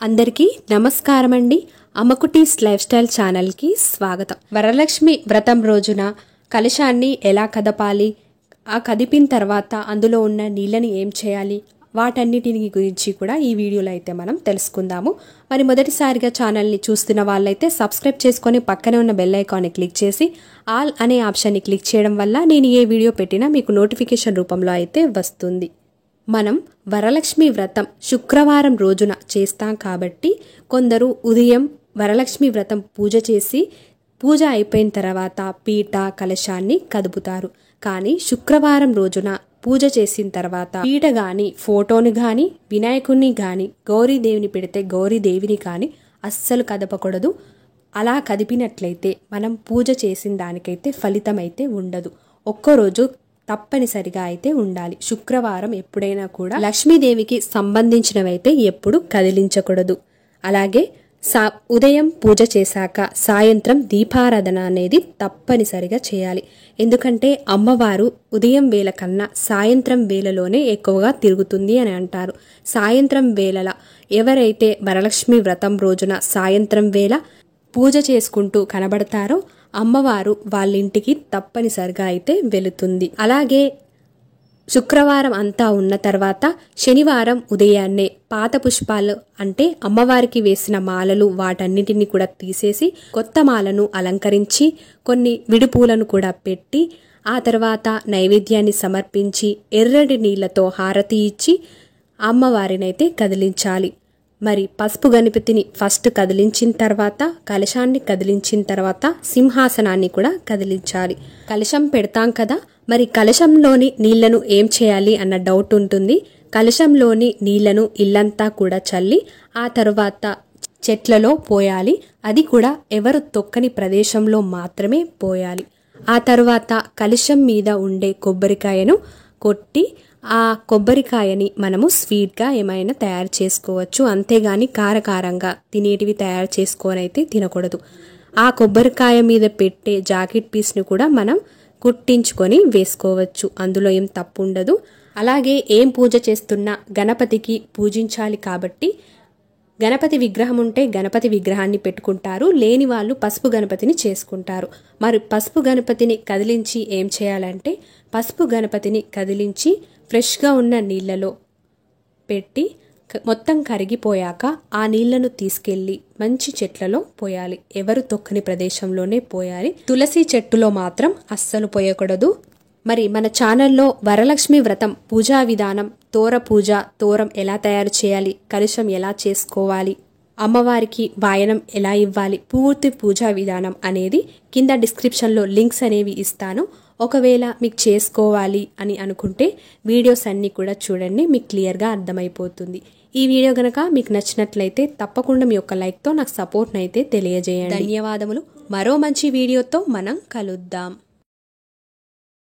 అందరికీ నమస్కారం అండి. అమ్మకుటీస్ లైఫ్ స్టైల్ ఛానల్కి స్వాగతం. వరలక్ష్మి వ్రతం రోజున కలశాన్ని ఎలా కదపాలి, ఆ కదిపిన తర్వాత అందులో ఉన్న నీళ్ళని ఏం చేయాలి, వాటన్నిటిని గురించి కూడా ఈ వీడియోలో అయితే మనం తెలుసుకుందాము. మరి మొదటిసారిగా ఛానల్ని చూస్తున్న వాళ్ళైతే సబ్స్క్రైబ్ చేసుకొని పక్కనే ఉన్న బెల్ ఐకాన్ని క్లిక్ చేసి ఆల్ అనే ఆప్షన్ని క్లిక్ చేయడం వల్ల నేను ఏ వీడియో పెట్టినా మీకు నోటిఫికేషన్ రూపంలో అయితే వస్తుంది. మనం వరలక్ష్మి వ్రతం శుక్రవారం రోజున చేస్తాం కాబట్టి కొందరు ఉదయం వరలక్ష్మి వ్రతం పూజ చేసి పూజ అయిపోయిన తర్వాత పీట కలశాన్ని కదుపుతారు. కానీ శుక్రవారం రోజున పూజ చేసిన తర్వాత పీట గాని ఫోటోని గాని వినాయకుడిని గాని గౌరీదేవిని పెడితే గౌరీదేవిని కానీ అస్సలు కదపకూడదు. అలా కదిపినట్లయితే మనం పూజ చేసిన దానికైతే ఫలితం అయితే ఉండదు. ఒక్కరోజు తప్పనిసరిగా అయితే ఉండాలి. శుక్రవారం ఎప్పుడైనా కూడా లక్ష్మీదేవికి సంబంధించినవైతే ఎప్పుడు కదిలించకూడదు. అలాగే ఉదయం పూజ చేశాక సాయంత్రం దీపారాధన అనేది తప్పనిసరిగా చేయాలి. ఎందుకంటే అమ్మవారు ఉదయం వేళ కన్నా సాయంత్రం వేళలోనే ఎక్కువగా తిరుగుతుంది అని అంటారు. సాయంత్రం వేళల ఎవరైతే వరలక్ష్మి వ్రతం రోజున సాయంత్రం వేళ పూజ చేసుకుంటూ కనబడతారో అమ్మవారు వాళ్ళ ఇంటికి తప్పనిసరిగా అయితే వెళుతుంది. అలాగే శుక్రవారం అంతా ఉన్న తర్వాత శనివారం ఉదయాన్నే పాత పుష్పాలు అంటే అమ్మవారికి వేసిన మాలలు వాటన్నిటిని కూడా తీసేసి కొత్త మాలను అలంకరించి కొన్ని విడిపూలను కూడా పెట్టి ఆ తర్వాత నైవేద్యాన్ని సమర్పించి ఎర్రటి నీళ్లతో హారతి ఇచ్చి అమ్మవారినైతే కదిలించాలి. మరి పసుపు గణపతిని ఫస్ట్ కదిలించిన తర్వాత కలశాన్ని కదిలించిన తర్వాత సింహాసనాన్ని కూడా కదిలించాలి. కలశం పెడతాం కదా, మరి కలశంలోని నీళ్లను ఏం చేయాలి అన్న డౌట్ ఉంటుంది. కలశంలోని నీళ్లను ఇల్లంతా కూడా చల్లి ఆ తర్వాత చెట్లలో పోయాలి. అది కూడా ఎవరు తొక్కని ప్రదేశంలో మాత్రమే పోయాలి. ఆ తర్వాత కలశం మీద ఉండే కొబ్బరికాయను కొట్టి ఆ కొబ్బరికాయని మనము స్వీట్గా ఏమైనా తయారు చేసుకోవచ్చు. అంతేగాని కారకారంగా తినేటివి తయారు చేసుకొని అయితే తినకూడదు. ఆ కొబ్బరికాయ మీద పెట్టే జాకెట్ పీస్ని కూడా మనం కుట్టించుకొని వేసుకోవచ్చు. అందులో ఏం తప్పు ఉండదు. అలాగే ఏం పూజ చేస్తున్నా గణపతికి పూజించాలి కాబట్టి గణపతి విగ్రహం ఉంటే గణపతి విగ్రహాన్ని పెట్టుకుంటారు. లేని వాళ్ళు పసుపు గణపతిని చేసుకుంటారు. మరి పసుపు గణపతిని కదిలించి ఏం చేయాలంటే పసుపు గణపతిని కదిలించి ఫ్రెష్గా ఉన్న నీళ్లలో పెట్టి మొత్తం కరిగిపోయాక ఆ నీళ్లను తీసుకెళ్లి మంచి చెట్లలో పోయాలి. ఎవరు తొక్కని ప్రదేశంలోనే పోయాలి. తులసి చెట్టులో మాత్రం అస్సలు పోయకూడదు. మరి మన ఛానల్లో వరలక్ష్మి వ్రతం పూజా విధానం, తోర పూజ, తోరం ఎలా తయారు చేయాలి, కలశం ఎలా చేసుకోవాలి, అమ్మవారికి వాయనం ఎలా ఇవ్వాలి, పూర్తి పూజా విధానం అనేది కింద డిస్క్రిప్షన్లో లింక్స్ అనేవి ఇస్తాను. ఒకవేళ మీకు చేసుకోవాలి అని అనుకుంటే వీడియోస్ అన్నీ కూడా చూడండి, మీకు క్లియర్గా అర్థమైపోతుంది. ఈ వీడియో గనక మీకు నచ్చినట్లయితే తప్పకుండా మీ యొక్క లైక్తో నాకు సపోర్ట్నైతే తెలియజేయండి. ధన్యవాదములు. మరో మంచి వీడియోతో మనం కలుద్దాం.